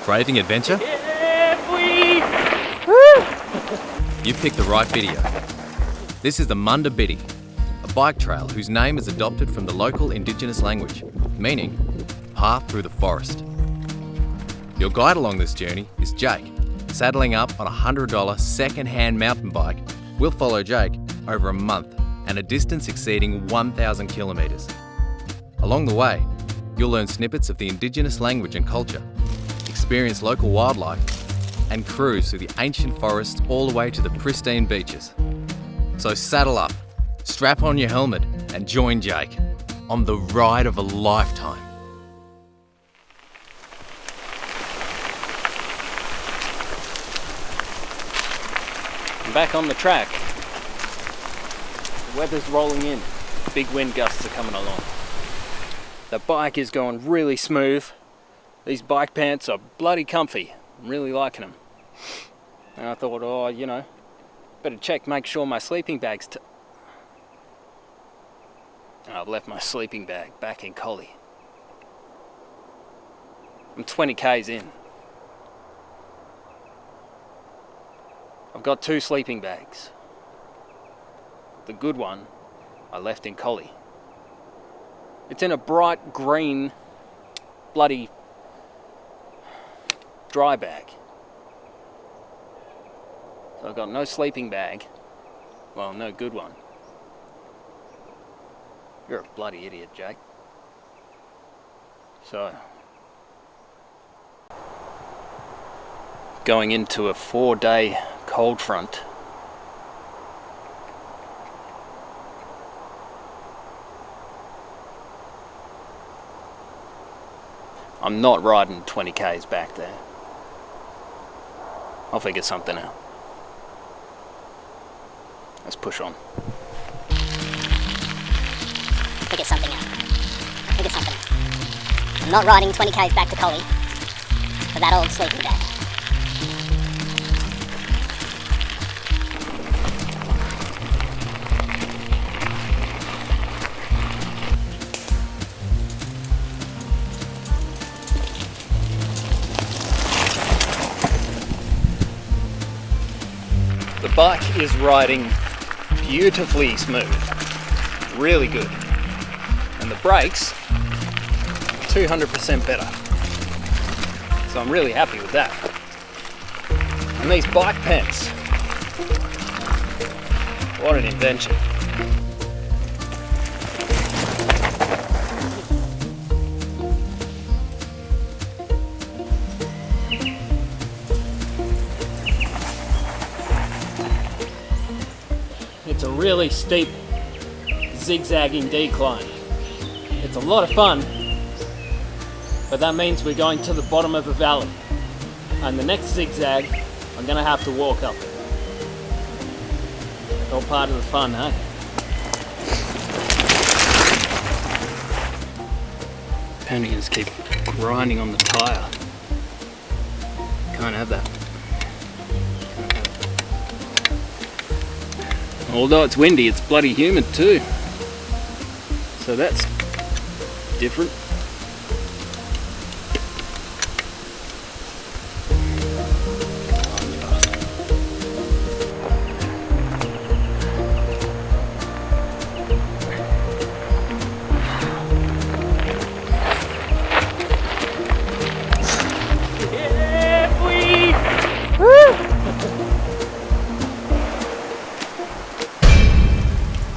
Craving adventure? You picked the right video. This is the Munda Biddi, a bike trail whose name is adopted from the local indigenous language, meaning path through the forest. Your guide along this journey is Jake. Saddling up on a $100 second-hand mountain bike, we'll follow Jake over a month and a distance exceeding 1,000 kilometres. Along the way, you'll learn snippets of the indigenous language and culture, experience local wildlife, and cruise through the ancient forests all the way to the pristine beaches. So saddle up, strap on your helmet, and join Jake on the ride of a lifetime. I'm back on the track. The weather's rolling in. Big wind gusts are coming along. The bike is going really smooth. These bike pants are bloody comfy. I'm really liking them. And I thought, oh, you know, better check, make sure my sleeping bag's I've left my sleeping bag back in Collie. I'm 20 k's in. I've got 2 sleeping bags. The good one I left in Collie. It's in a bright green bloody dry bag. So I've got no sleeping bag. Well, no good one. You're a bloody idiot, Jake. So, going into a 4-day cold front. I'm not riding 20 k's back there. I'll figure something out. Let's push on. Figure something out. I'm not riding 20 k's back to Collie for that old sleeping bag. The bike is riding beautifully smooth, really good, and the brakes 200% better, so I'm really happy with that. And these bike pants, what an invention. It's a really steep, zigzagging decline. It's a lot of fun, but that means we're going to the bottom of a valley. And the next zigzag, I'm gonna have to walk up. All part of the fun, huh? Panniers keep grinding on the tyre. Can't have that. Although it's windy, it's bloody humid too. So that's different.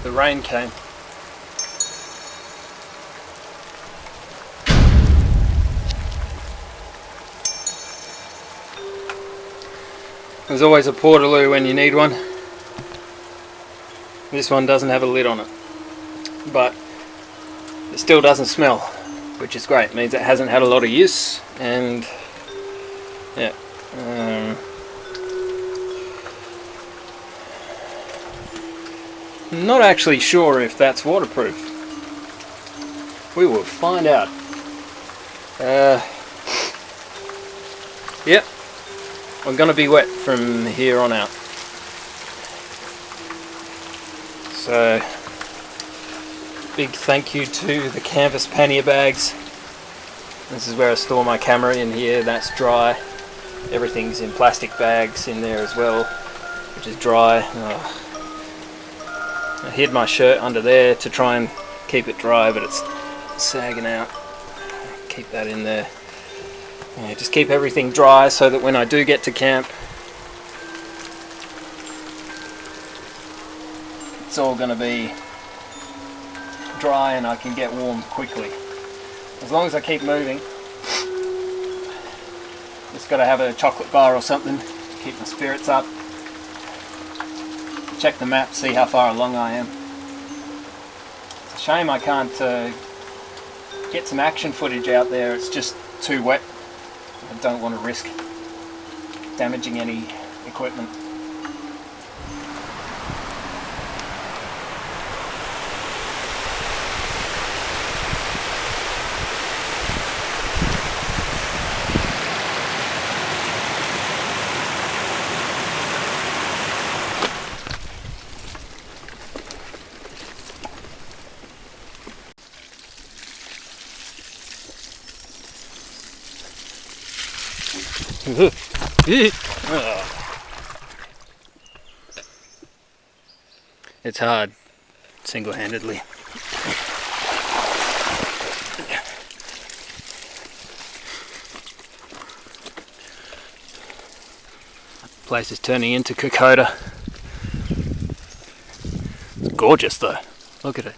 The rain came. There's always a portaloo when you need one. This one doesn't have a lid on it, but it still doesn't smell, which is great. It means it hasn't had a lot of use, and yeah. Not actually sure if that's waterproof. We will find out. Yep, I'm gonna be wet from here on out. So, big thank you to the canvas pannier bags This is where I store my camera in here. That's dry. Everything's in plastic bags in there as well, which is dry. I hid my shirt under there to try and keep it dry, but it's sagging out. Keep that in there. Yeah, just keep everything dry so that when I do get to camp, it's all going to be dry and I can get warm quickly. As long as I keep moving. Just got to have a chocolate bar or something to keep my spirits up. Check the map, see how far along I am. It's a shame I can't get some action footage out there. It's just too wet. I don't want to risk damaging any equipment. It's hard, single-handedly. The place is turning into Kokoda. It's gorgeous though, look at it.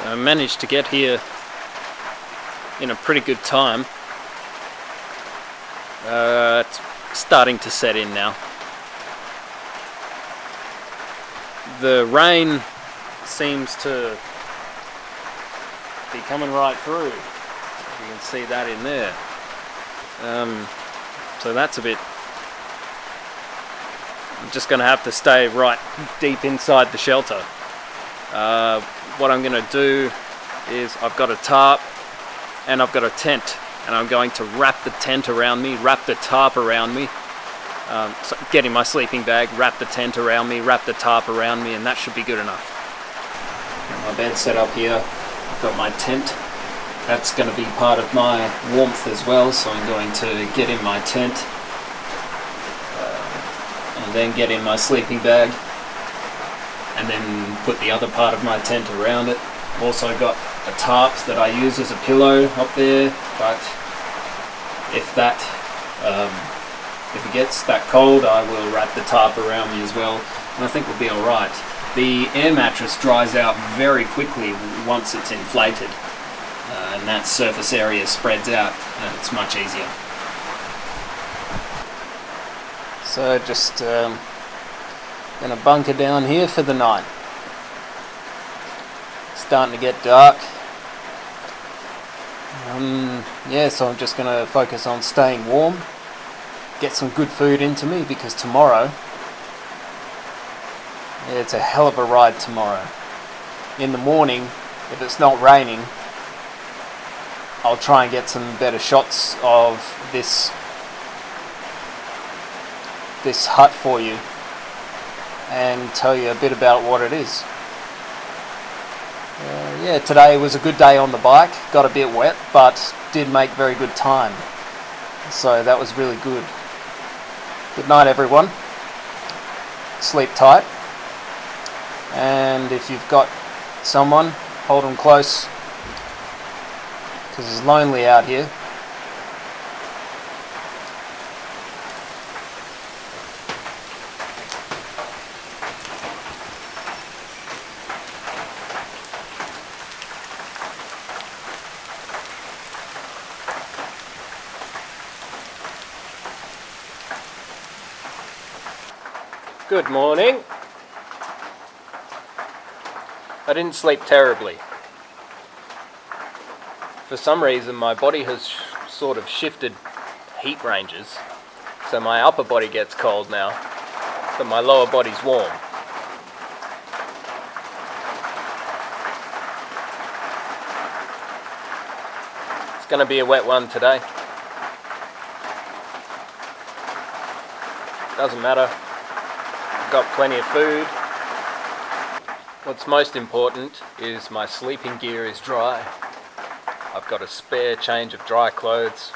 I managed to get here in a pretty good time. It's starting to set in now. The rain seems to be coming right through. You can see that in there. So that's a bit... I'm just going to have to stay right deep inside the shelter. What I'm going to do is I've got a tarp and I've got a tent, and I'm going to wrap the tent around me, wrap the tarp around me, so get in my sleeping bag, wrap the tent around me, wrap the tarp around me, and that should be good enough. Got my bed set up here, I've got my tent. That's going to be part of my warmth as well, so I'm going to get in my tent and then get in my sleeping bag, and then put the other part of my tent around it. I've also got a tarp that I use as a pillow up there, but if it gets that cold, I will wrap the tarp around me as well, and I think we'll be alright. The air mattress dries out very quickly once it's inflated, and that surface area spreads out, and it's much easier. So just gonna bunker down here for the night. Starting to get dark. Yeah, so I'm just gonna focus on staying warm, get some good food into me, because tomorrow, yeah, it's a hell of a ride tomorrow. In the morning, if it's not raining, I'll try and get some better shots of this hut for you and tell you a bit about what it is. Yeah, today was a good day on the bike. Got a bit wet, but did make very good time. So that was really good. Good night, everyone. Sleep tight. And if you've got someone, hold them close, because it's lonely out here. Good morning. I didn't sleep terribly. For some reason my body has sort of shifted heat ranges, so my upper body gets cold now, but my lower body's warm. It's going to be a wet one today. Doesn't matter. I've got plenty of food. What's most important is my sleeping gear is dry. I've got a spare change of dry clothes.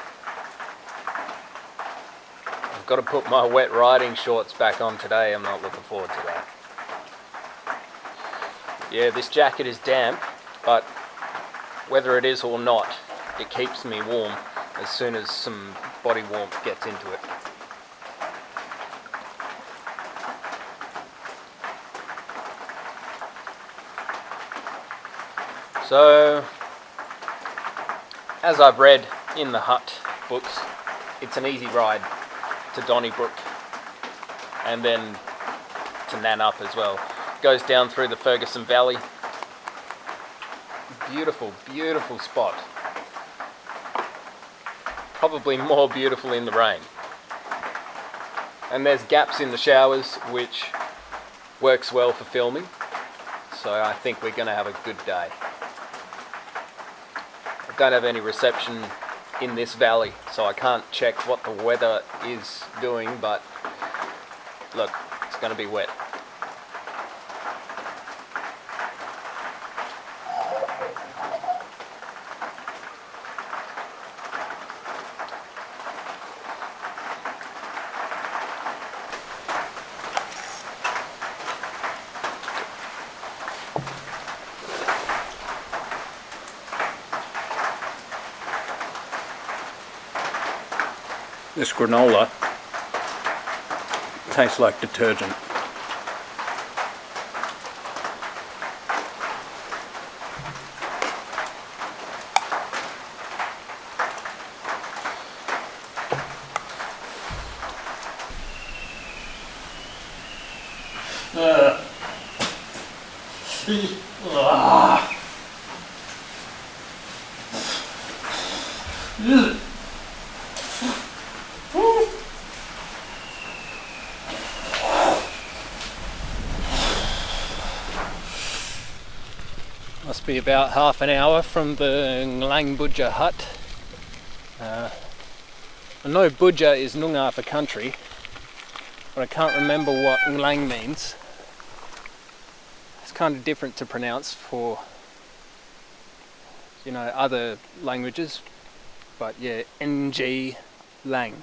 I've got to put my wet riding shorts back on today. I'm not looking forward to that. Yeah, this jacket is damp, but whether it is or not, it keeps me warm as soon as some body warmth gets into it. So, as I've read in the hut books, it's an easy ride to Donnybrook and then to Nannup as well. Goes down through the Ferguson Valley. Beautiful, beautiful spot. Probably more beautiful in the rain. And there's gaps in the showers, which works well for filming. So I think we're going to have a good day. I don't have any reception in this valley, so I can't check what the weather is doing, but look, it's going to be wet. This granola tastes like detergent. Must be about half an hour from the Nglang Budja hut. I know Budja is Noongar for country, but I can't remember what Nglang means. It's kind of different to pronounce for, you know, other languages, but yeah, NG Lang.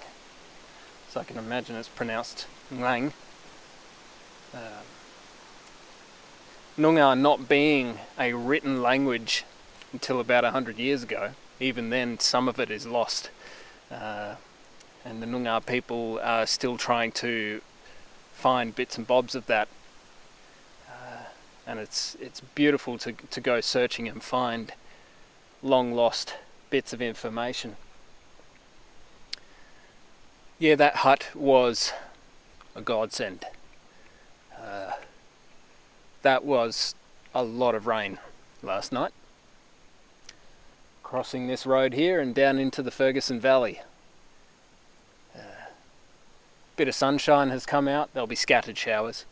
So I can imagine it's pronounced Nglang. Noongar not being a written language until about 100 years ago, even then some of it is lost. And the Noongar people are still trying to find bits and bobs of that. And it's beautiful to go searching and find long lost bits of information. Yeah, that hut was a godsend. That was a lot of rain last night. Crossing this road here and down into the Ferguson Valley. Bit of sunshine has come out. There'll be scattered showers.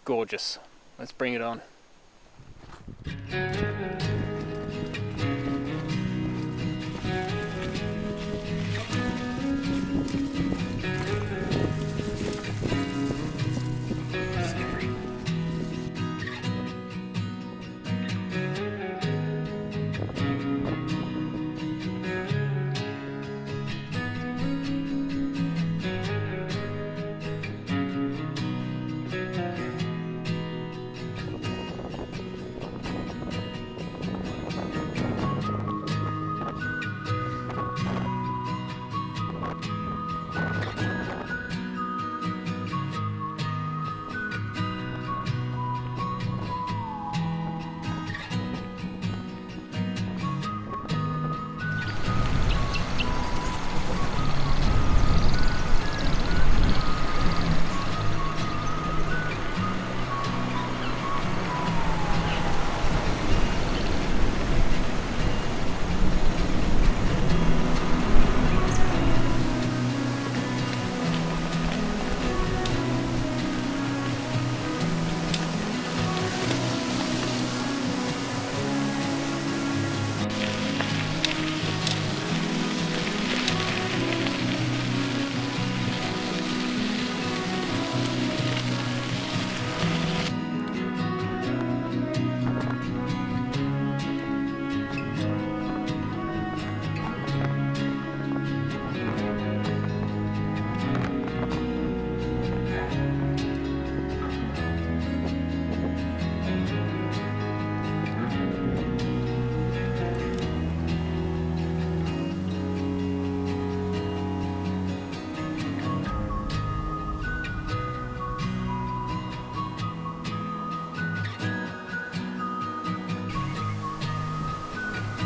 Gorgeous. Let's bring it on.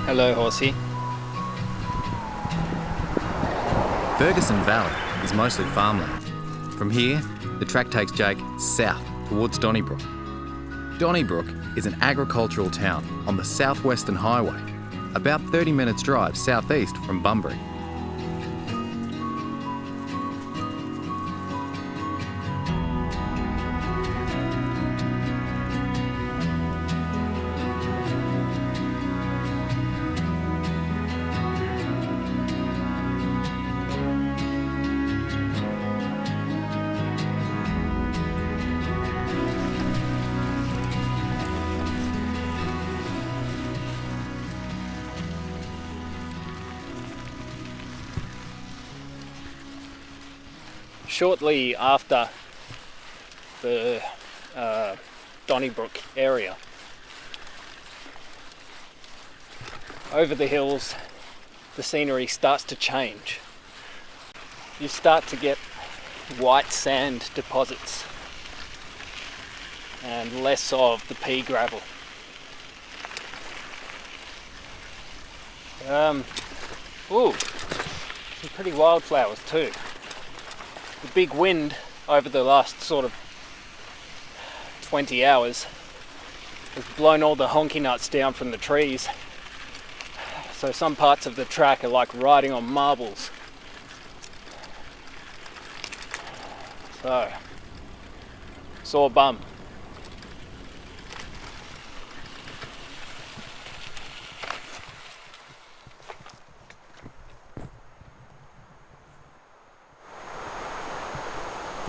Hello, horsey. Ferguson Valley is mostly farmland. From here, the track takes Jake south towards Donnybrook. Donnybrook is an agricultural town on the southwestern highway, about 30 minutes drive southeast from Bunbury. Shortly after the Donnybrook area, over the hills, the scenery starts to change. You start to get white sand deposits and less of the pea gravel. Ooh, some pretty wildflowers too. The big wind over the last sort of 20 hours has blown all the honky nuts down from the trees. So some parts of the track are like riding on marbles. So, sore bum.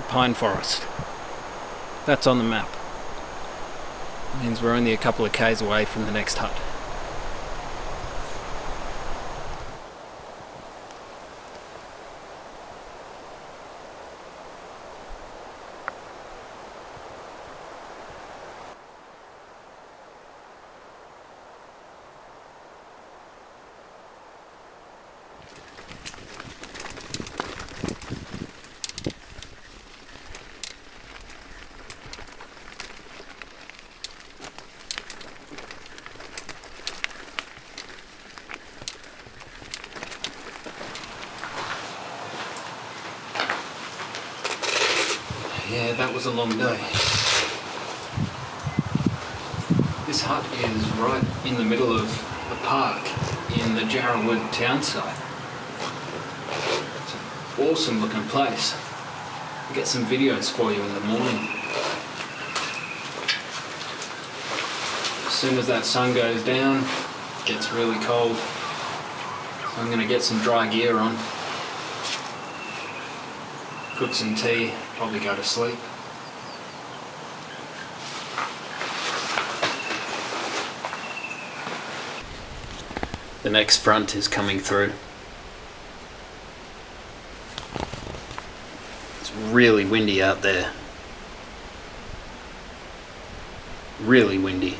Pine forest. That's on the map. Means we're only a couple of k's away from the next hut. Yeah, that was a long day. This hut is right in the middle of the park in the Jarrahwood town site. It's an awesome looking place. I'll get some videos for you in the morning. As soon as that sun goes down, it gets really cold. So I'm going to get some dry gear on. Cook some tea, probably go to sleep. The next front is coming through. It's really windy out there. Really windy.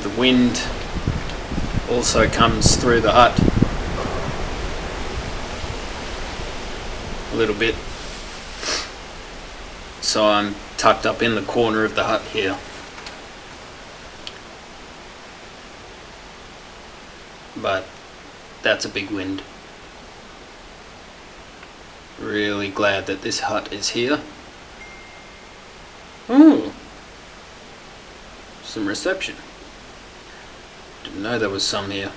The wind also comes through the hut a little bit, so I'm tucked up in the corner of the hut here. But that's a big wind. Really glad that this hut is here. Ooh, some reception. Didn't know there was some here.